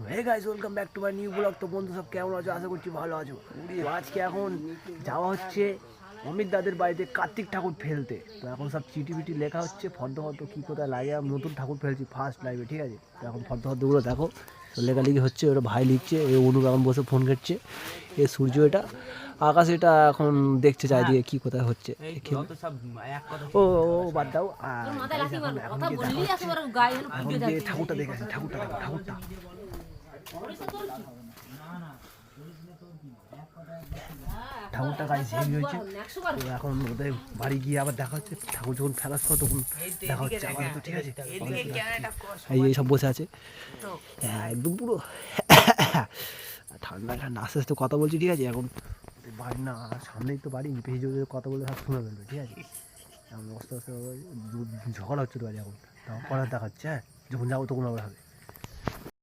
Hey guys, welcome back to my new blog. তো বন্ধু সব কেমন আছো? আশা করছি ভালো আছো। তো আজকে এখন যাওয়া হচ্ছে অমিত দাদের বাড়িতে কার্তিক ঠাকুর ফেলতে। তো এখন সব চিঠি বিটি লেখা হচ্ছে, ফর্দ ফর্দ কী কোথায় লাগে। আমি নতুন ঠাকুর ফেলছি ফার্স্ট লাইভে, ঠিক আছে? তো এখন ফর্দ ফর্দগুলো দেখো, তো লেখালেখি হচ্ছে। ওটা ভাই লিখছে, এ অনুপ এখন বসে ফোন ঘাটছে, এ সূর্য এটা আকাশ এটা এখন দেখছে চারিদিকে কী কোথায় হচ্ছে। ও ও বাদ দাও। এখন যে ঠাকুরটা দেখে আসি, ঠাকুরটা দেখো, ঠাকুরটা ঠাকুরটা গাড়ি হেভি হয়েছে। তো এখন ওদের বাড়ি গিয়ে আবার দেখা হচ্ছে। ঠাকুর যখন ফেলার পর তখন দেখা হচ্ছে আবার, তো ঠিক আছে? এই সব বসে আছে একদম পুরো ঠান্ডা ঠান্ডা আস্তে আস্তে কথা বলছি, ঠিক আছে? এখন বাড়ি না, সামনেই তো বাড়ি, পেয়ে যদি কথা বলে সব শুনে ফেলবে, ঠিক আছে? এখন আস্তে আস্তে ঝগড়া হচ্ছে তো বাড়ি এখন। তাও পরে দেখা হচ্ছে, হ্যাঁ? যখন যাবো তখন আবার হবে।